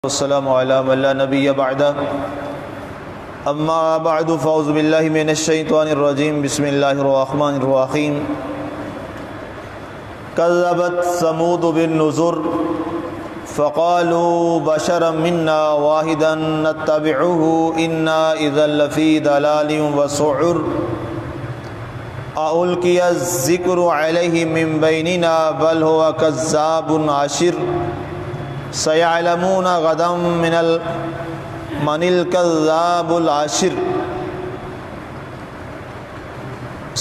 والسلام علی من لا نبی بعدہ اما بعد فاعوذ باللہ من الشیطان الرجیم بسم اللہ الرحمن الرحیم کذبت ثمود بالنذر فقالوا بشرا منا واحدا نتبعه انا اذا لفی ضلال وسعر اُلقی الذکر علیہ من بیننا بل هو کذاب عشر سیعلمون غدا من الکذاب العاشر۔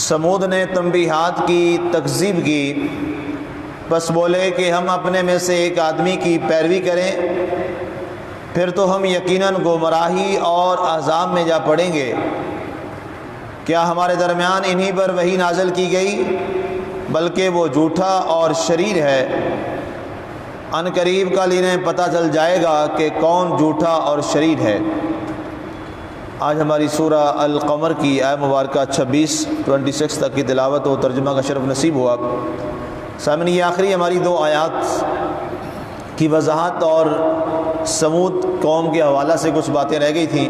سمود نے تنبیہات کی تکذیب کی، بس بولے کہ ہم اپنے میں سے ایک آدمی کی پیروی کریں پھر تو ہم یقیناً گمراہی اور عذاب میں جا پڑیں گے۔ کیا ہمارے درمیان انہی پر وحی نازل کی گئی؟ بلکہ وہ جھوٹا اور شریر ہے۔ ان قریب کل انہیں پتہ چل جائے گا کہ کون جھوٹا اور شریر ہے۔ آج ہماری سورہ القمر کی آیت مبارکہ 26 تک کی تلاوت و ترجمہ کا شرف نصیب ہوا۔ سامعین، یہ آخری ہماری دو آیات کی وضاحت اور سمود قوم کے حوالہ سے کچھ باتیں رہ گئی تھیں،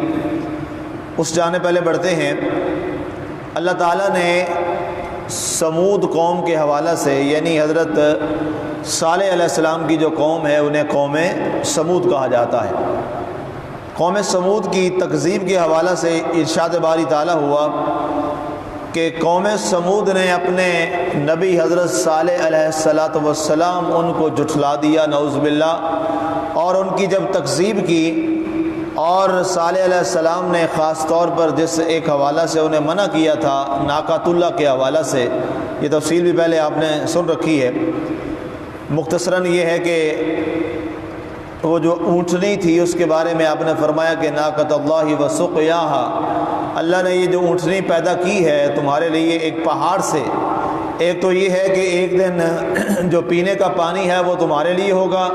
اس جانے پہلے بڑھتے ہیں۔ اللہ تعالیٰ نے سمود قوم کے حوالہ سے، یعنی حضرت صالح علیہ السلام کی جو قوم ہے انہیں قوم سمود کہا جاتا ہے۔ قوم سمود کی تکذیب کے حوالہ سے ارشاد باری تعالیٰ ہوا کہ قوم سمود نے اپنے نبی حضرت صالح علیہ السلام ان کو جھٹلا دیا، نعوذ باللہ، اور ان کی جب تکذیب کی اور صالح علیہ السلام نے خاص طور پر جس ایک حوالہ سے انہیں منع کیا تھا، ناقۃ اللہ کے حوالہ سے، یہ تفصیل بھی پہلے آپ نے سن رکھی ہے۔ مختصراً یہ ہے کہ وہ جو اونٹنی تھی اس کے بارے میں آپ نے فرمایا کہ ناقۃ اللہ وسقیاہا، اللہ نے یہ جو اونٹنی پیدا کی ہے تمہارے لیے ایک پہاڑ سے، ایک تو یہ ہے کہ ایک دن جو پینے کا پانی ہے وہ تمہارے لیے ہوگا،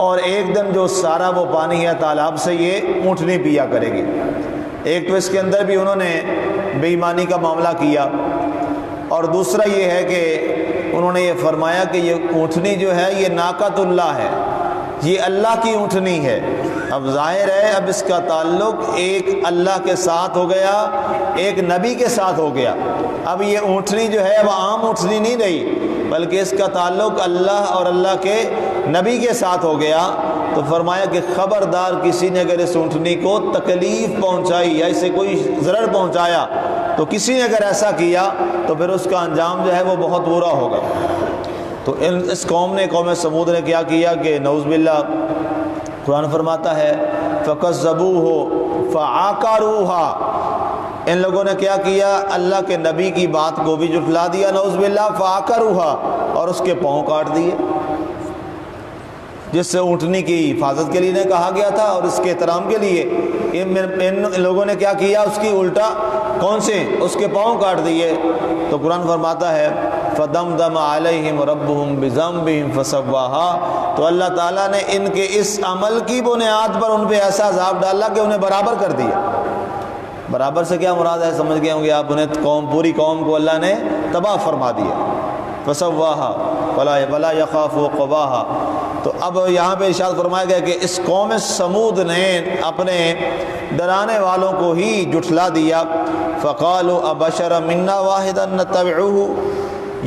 اور ایک دن جو سارا وہ پانی ہے تالاب سے یہ اونٹنی پیا کرے گی۔ ایک تو اس کے اندر بھی انہوں نے بے ایمانی کا معاملہ کیا، اور دوسرا یہ ہے کہ انہوں نے یہ فرمایا کہ یہ اونٹنی جو ہے یہ ناقۃ اللہ ہے، یہ اللہ کی اونٹنی ہے۔ اب ظاہر ہے اب اس کا تعلق ایک اللہ کے ساتھ ہو گیا، ایک نبی کے ساتھ ہو گیا۔ اب یہ اونٹنی جو ہے وہ عام اونٹنی نہیں رہی، بلکہ اس کا تعلق اللہ اور اللہ کے نبی کے ساتھ ہو گیا۔ تو فرمایا کہ خبردار کسی نے اگر اس اونٹنی کو تکلیف پہنچائی یا اسے کوئی ضرر پہنچایا، تو کسی نے اگر ایسا کیا تو پھر اس کا انجام جو ہے وہ بہت برا ہوگا۔ تو اس قوم نے، قوم سمود نے کیا کیا کہ نعوذ باللہ قرآن فرماتا ہے فَكَذَّبُوهُ فَعَقَرُوهَا، ان لوگوں نے کیا کیا؟ اللہ کے نبی کی بات کو بھی جھٹلا دیا، نعوذ باللہ، فَعَقَرُوهَا، اور اس کے پاؤں کاٹ دیے، جس سے اونٹنی کی حفاظت کے لیے کہا گیا تھا اور اس کے احترام کے لیے ان لوگوں نے کیا کیا؟ اس کی الٹا کون سے؟ اس کے پاؤں کاٹ دیے۔ تو قرآن فرماتا ہے فَدَمْدَمَ عَلَيْهِمْ رَبُّهُمْ بِذَنبِهِمْ فَسَوَّاهَا، تو اللہ تعالیٰ نے ان کے اس عمل کی بنیاد پر ان پہ ایسا عذاب ڈالا کہ انہیں برابر کر دیا۔ برابر سے کیا مراد ہے؟ سمجھ گئے ہوں گے آپ، انہیں پوری قوم کو اللہ نے تباہ فرما دیا۔ فَسَوَّاهَا وَلَا يَخَافُ عُقْبَاهَا۔ تو اب یہاں پہ ارشاد فرمایا گیا کہ اس قوم سمود نے اپنے ڈرانے والوں کو ہی جھٹلا دیا۔ فَقَالُوا أَبَشَرًا مِنَّا وَاحِدًا نَتَّبِعُهُ،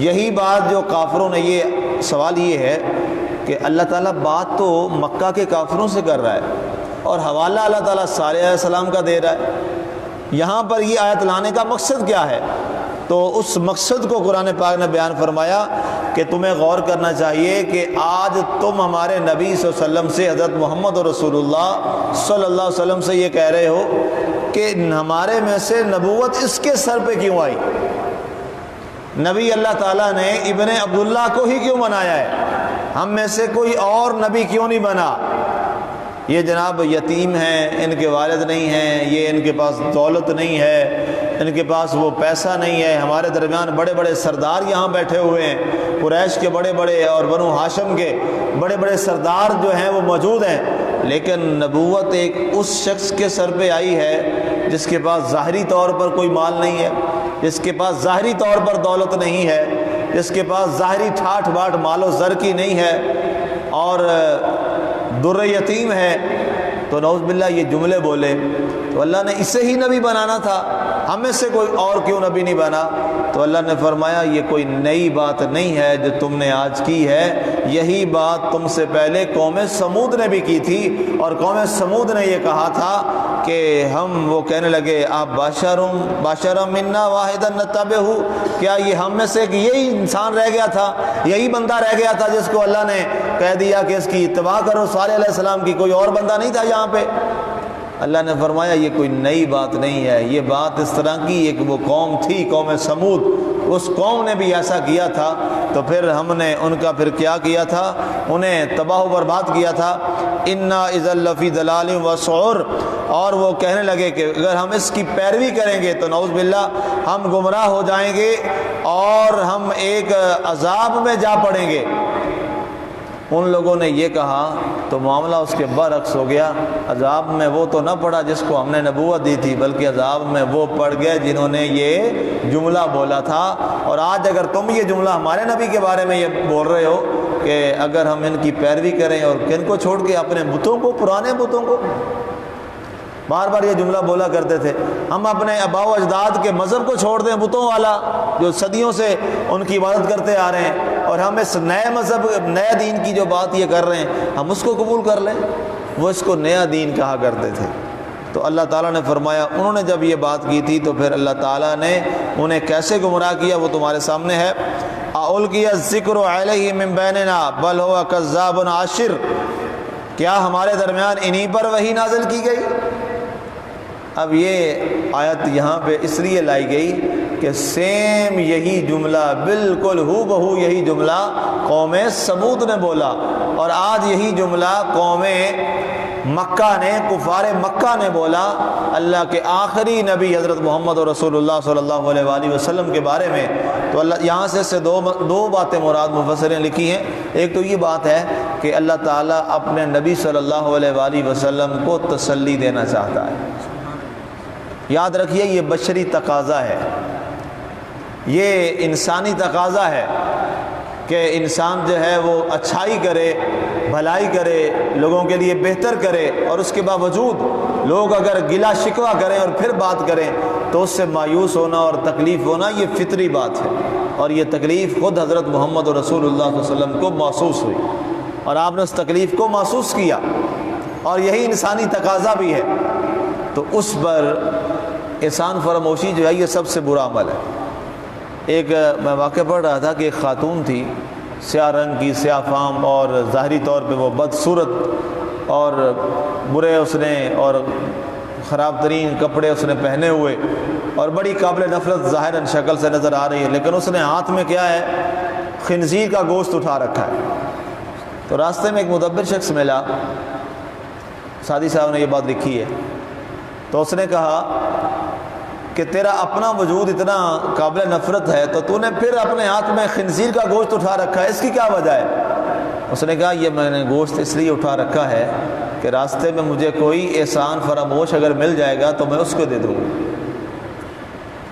یہی بات جو کافروں نے، یہ سوال یہ ہے کہ اللہ تعالیٰ بات تو مکہ کے کافروں سے کر رہا ہے اور حوالہ اللہ تعالیٰ صالح علیہ السلام کا دے رہا ہے، یہاں پر یہ آیت لانے کا مقصد کیا ہے؟ تو اس مقصد کو قرآن پاک نے بیان فرمایا کہ تمہیں غور کرنا چاہیے کہ آج تم ہمارے نبی صلی اللہ علیہ وسلم سے، حضرت محمد رسول اللہ صلی اللہ علیہ وسلم سے یہ کہہ رہے ہو کہ ہمارے میں سے نبوت اس کے سر پہ کیوں آئی؟ نبی اللہ تعالیٰ نے ابن عبداللہ کو ہی کیوں بنایا ہے؟ ہم میں سے کوئی اور نبی کیوں نہیں بنا؟ یہ جناب یتیم ہیں، ان کے والد نہیں ہیں، یہ ان کے پاس دولت نہیں ہے، ان کے پاس وہ پیسہ نہیں ہے۔ ہمارے درمیان بڑے بڑے سردار یہاں بیٹھے ہوئے ہیں، قریش کے بڑے بڑے اور بنو ہاشم کے بڑے بڑے سردار جو ہیں وہ موجود ہیں، لیکن نبوت ایک اس شخص کے سر پہ آئی ہے جس کے پاس ظاہری طور پر کوئی مال نہیں ہے، جس کے پاس ظاہری طور پر دولت نہیں ہے، جس کے پاس ظاہری ٹھاٹھ باٹھ مال و زر کی نہیں ہے، اور در یتیم ہے، تو نعوذ باللہ یہ جملے بولے تو اللہ نے اسے ہی نبی بنانا تھا، ہمیں سے کوئی اور کیوں نبی نہیں بنا؟ تو اللہ نے فرمایا یہ کوئی نئی بات نہیں ہے جو تم نے آج کی ہے، یہی بات تم سے پہلے قوم سمود نے بھی کی تھی، اور قوم سمود نے یہ کہا تھا کہ وہ کہنے لگے آپ باشرم منا واحدا نتبعہ، کیا یہ ہم میں سے یہی انسان رہ گیا تھا، یہی بندہ رہ گیا تھا جس کو اللہ نے کہہ دیا کہ اس کی اتباع کرو، صالح علیہ السلام کی کوئی اور بندہ نہیں تھا یہاں پہ؟ اللہ نے فرمایا یہ کوئی نئی بات نہیں ہے، یہ بات اس طرح کی ایک وہ قوم تھی قوم سمود، اس قوم نے بھی ایسا کیا تھا، تو پھر ہم نے ان کا پھر کیا کیا تھا، انہیں تباہ و برباد کیا تھا۔ انا اذا لفی ضلال وسعر، اور وہ کہنے لگے کہ اگر ہم اس کی پیروی کریں گے تو نعوذ باللہ ہم گمراہ ہو جائیں گے اور ہم ایک عذاب میں جا پڑیں گے۔ ان لوگوں نے یہ کہا تو معاملہ اس کے برعکس ہو گیا، عذاب میں وہ تو نہ پڑا جس کو ہم نے نبوت دی تھی، بلکہ عذاب میں وہ پڑ گئے جنہوں نے یہ جملہ بولا تھا۔ اور آج اگر تم یہ جملہ ہمارے نبی کے بارے میں یہ بول رہے ہو کہ اگر ہم ان کی پیروی کریں، اور کن کو چھوڑ کے؟ اپنے بتوں کو، پرانے بتوں کو۔ بار بار یہ جملہ بولا کرتے تھے ہم اپنے آباء و اجداد کے مذہب کو چھوڑ دیں، بتوں والا جو صدیوں سے ان کی عبادت کرتے آ رہے ہیں، اور ہم اس نئے مذہب، نئے دین کی جو بات یہ کر رہے ہیں ہم اس کو قبول کر لیں؟ وہ اس کو نیا دین کہا کرتے تھے۔ تو اللہ تعالیٰ نے فرمایا انہوں نے جب یہ بات کی تھی تو پھر اللہ تعالیٰ نے انہیں کیسے گمراہ کیا وہ تمہارے سامنے ہے۔ اُلقی الذکر علیہ من بیننا بل هو کذاب عاشر، کیا ہمارے درمیان انہی پر وحی نازل کی گئی؟ اب یہ آیت یہاں پہ اس لیے لائی گئی کہ سیم یہی جملہ، بالکل ہو بہو یہی جملہ قوم سمود نے بولا، اور آج یہی جملہ قوم مکہ نے، کفار مکہ نے بولا اللہ کے آخری نبی حضرت محمد رسول اللہ صلی اللہ علیہ وآلہ وسلم کے بارے میں۔ تو اللہ یہاں سے دو باتیں مراد مفسرین لکھی ہیں۔ ایک تو یہ بات ہے کہ اللہ تعالیٰ اپنے نبی صلی اللہ علیہ وآلہ وسلم کو تسلی دینا چاہتا ہے۔ یاد رکھیے یہ بشری تقاضا ہے، یہ انسانی تقاضا ہے کہ انسان جو ہے وہ اچھائی کرے، بھلائی کرے، لوگوں کے لیے بہتر کرے، اور اس کے باوجود لوگ اگر گلا شکوہ کریں اور پھر بات کریں تو اس سے مایوس ہونا اور تکلیف ہونا یہ فطری بات ہے، اور یہ تکلیف خود حضرت محمد رسول اللہ صلی اللہ علیہ وسلم کو محسوس ہوئی، اور آپ نے اس تکلیف کو محسوس کیا، اور یہی انسانی تقاضا بھی ہے۔ تو اس پر احسان فراموشی جو ہے یہ سب سے برا عمل ہے۔ ایک میں واقعہ پڑھ رہا تھا کہ ایک خاتون تھی، سیاہ رنگ کی، سیاہ فام، اور ظاہری طور پہ وہ بدصورت اور برے اس نے اور خراب ترین کپڑے اس نے پہنے ہوئے، اور بڑی قابل نفرت ظاہراً شکل سے نظر آ رہی ہے، لیکن اس نے ہاتھ میں کیا ہے؟ خنزیر کا گوشت اٹھا رکھا ہے۔ تو راستے میں ایک مدبر شخص ملا، سادی صاحب نے یہ بات لکھی ہے، تو اس نے کہا کہ تیرا اپنا وجود اتنا قابل نفرت ہے تو تو نے پھر اپنے ہاتھ میں خنزیر کا گوشت اٹھا رکھا ہے، اس کی کیا وجہ ہے؟ اس نے کہا یہ میں نے گوشت اس لیے اٹھا رکھا ہے کہ راستے میں مجھے کوئی احسان فراموش اگر مل جائے گا تو میں اس کو دے دوں گا۔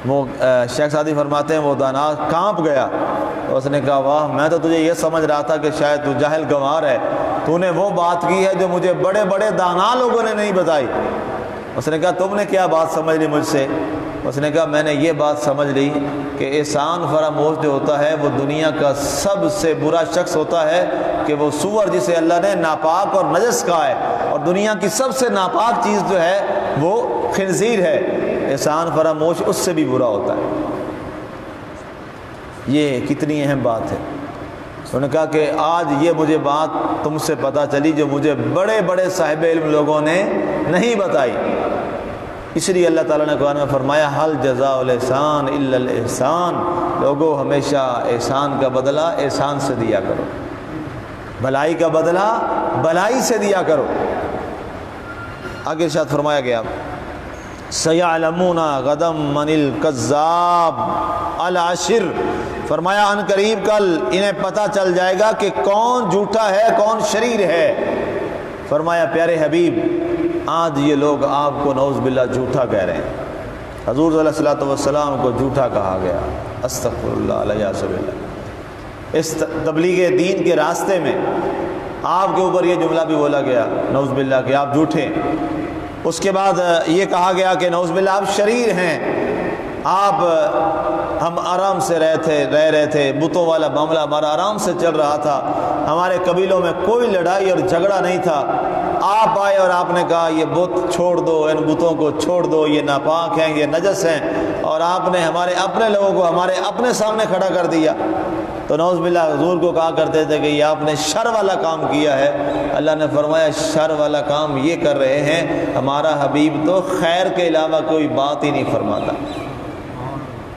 وہ شیخ سعدی فرماتے ہیں وہ دانا کانپ گیا، اس نے کہا واہ، میں تو تجھے یہ سمجھ رہا تھا کہ شاید تو جاہل گنوار ہے، تو نے وہ بات کی ہے جو مجھے بڑے بڑے دانا لوگوں نے نہیں بتائی۔ اس نے کہا تم نے کیا بات سمجھ لی مجھ سے؟ اس نے کہا میں نے یہ بات سمجھ لی کہ احسان فراموش جو ہوتا ہے وہ دنیا کا سب سے برا شخص ہوتا ہے، کہ وہ سور جسے اللہ نے ناپاک اور نجس کہا ہے، اور دنیا کی سب سے ناپاک چیز جو ہے وہ خنزیر ہے، احسان فراموش اس سے بھی برا ہوتا ہے۔ یہ کتنی اہم بات ہے۔ انہوں نے کہا کہ آج یہ مجھے بات تم سے پتہ چلی جو مجھے بڑے بڑے صاحب علم لوگوں نے نہیں بتائی، اس لیے اللہ تعالیٰ نے قرآن میں فرمایا حل جزاء الاحسان الا الاحسان، لوگوں ہمیشہ احسان کا بدلہ احسان سے دیا کرو، بھلائی کا بدلہ بھلائی سے دیا کرو۔ آگے ارشاد فرمایا گیا سیعلمون غدا من الکذاب العاشر، فرمایا ان قریب کل انہیں پتہ چل جائے گا کہ کون جھوٹا ہے کون شریر ہے۔ فرمایا پیارے حبیب آج یہ لوگ آپ کو نعوذ باللہ جھوٹا کہہ رہے ہیں، حضور صلی اللہ علیہ وسلم کو جھوٹا کہا گیا، استغفر اللہ علیہ وسلم۔ اس تبلیغ دین کے راستے میں آپ کے اوپر یہ جملہ بھی بولا گیا نعوذ باللہ کہ آپ جھوٹے ہیں۔ اس کے بعد یہ کہا گیا کہ نعوذ باللہ آپ شریر ہیں، آپ ہم آرام سے رہ رہے تھے، بتوں والا معاملہ ہمارا آرام سے چل رہا تھا، ہمارے قبیلوں میں کوئی لڑائی اور جھگڑا نہیں تھا، آپ آئے اور آپ نے کہا یہ بت چھوڑ دو، ان بتوں کو چھوڑ دو، یہ ناپاک ہیں، یہ نجس ہیں، اور آپ نے ہمارے اپنے لوگوں کو ہمارے اپنے سامنے کھڑا کر دیا۔ تو نعوذ باللہ حضور کو کہا کرتے تھے کہ یہ آپ نے شر والا کام کیا ہے۔ اللہ نے فرمایا شر والا کام یہ کر رہے ہیں، ہمارا حبیب تو خیر کے علاوہ کوئی بات ہی نہیں فرماتا،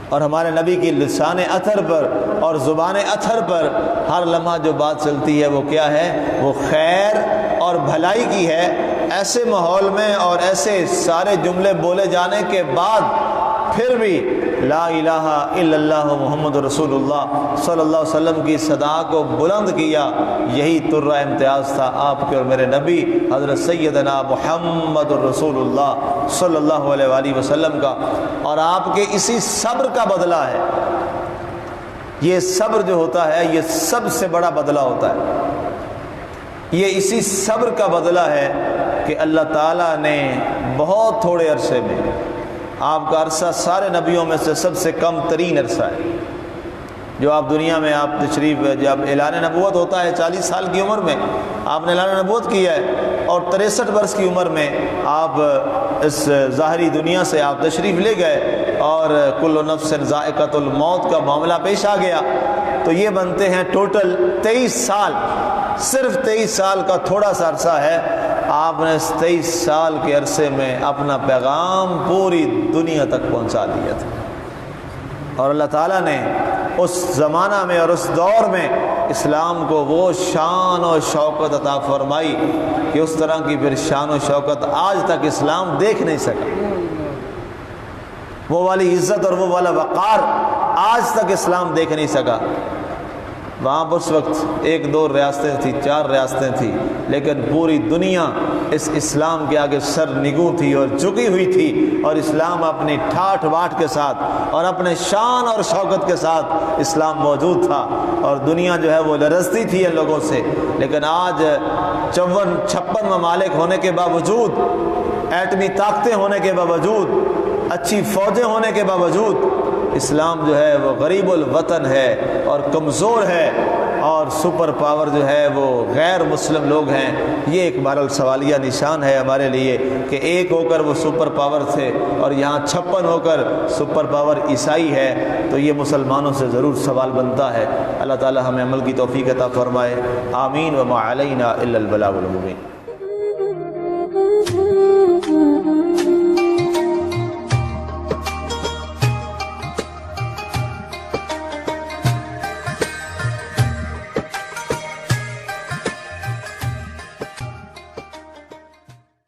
اور ہمارے نبی کی لسان اطہر پر اور زبان اطہر پر ہر لمحہ جو بات چلتی ہے وہ کیا ہے؟ وہ خیر اور بھلائی کی ہے۔ ایسے ماحول میں اور ایسے سارے جملے بولے جانے کے بعد پھر بھی لا الہ الا اللہ محمد رسول اللہ صلی اللہ علیہ وسلم کی صدا کو بلند کیا، یہی ترہ امتیاز تھا آپ کے اور میرے نبی حضرت سیدنا محمد رسول اللہ صلی اللہ علیہ وآلہ وسلم کا، اور آپ کے اسی صبر کا بدلہ ہے۔ یہ صبر جو ہوتا ہے یہ سب سے بڑا بدلہ ہوتا ہے، یہ اسی صبر کا بدلہ ہے کہ اللہ تعالیٰ نے بہت تھوڑے عرصے میں، آپ کا عرصہ سارے نبیوں میں سے سب سے کم ترین عرصہ ہے، جو آپ دنیا میں آپ تشریف، جب اعلان نبوت ہوتا ہے 40 سال کی عمر میں آپ نے اعلان نبوت کیا ہے، اور 63 برس کی عمر میں آپ اس ظاہری دنیا سے آپ تشریف لے گئے، اور کل نفس ذائقۃ الموت کا معاملہ پیش آ گیا، تو یہ بنتے ہیں ٹوٹل 23 سال۔ صرف 23 سال کا تھوڑا سا عرصہ ہے، آپ نے اس 23 سال کے عرصے میں اپنا پیغام پوری دنیا تک پہنچا دیا تھا، اور اللہ تعالیٰ نے اس زمانہ میں اور اس دور میں اسلام کو وہ شان و شوکت عطا فرمائی کہ اس طرح کی پھر شان و شوکت آج تک اسلام دیکھ نہیں سکا، وہ والی عزت اور وہ والا وقار آج تک اسلام دیکھ نہیں سکا۔ وہاں پر اس وقت 1-2 ریاستیں تھیں، 4 ریاستیں تھیں، لیکن پوری دنیا اس اسلام کے آگے سر نگوں تھی اور جھکی ہوئی تھی، اور اسلام اپنی ٹھاٹھ باٹھ کے ساتھ اور اپنے شان اور شوکت کے ساتھ اسلام موجود تھا، اور دنیا جو ہے وہ لرزتی تھی ان لوگوں سے۔ لیکن آج 54-56 ممالک ہونے کے باوجود، ایٹمی طاقتیں ہونے کے باوجود، اچھی فوجیں ہونے کے باوجود، اسلام جو ہے وہ غریب الوطن ہے اور کمزور ہے، اور سپر پاور جو ہے وہ غیر مسلم لوگ ہیں۔ یہ ایک بہرحال سوالیہ نشان ہے ہمارے لیے کہ ایک ہو کر وہ سپر پاور تھے اور یہاں 56 ہو کر سپر پاور عیسائی ہے، تو یہ مسلمانوں سے ضرور سوال بنتا ہے۔ اللہ تعالی ہمیں عمل کی توفیق عطا فرمائے، آمین۔ وما علینا الا البلاغ المبین۔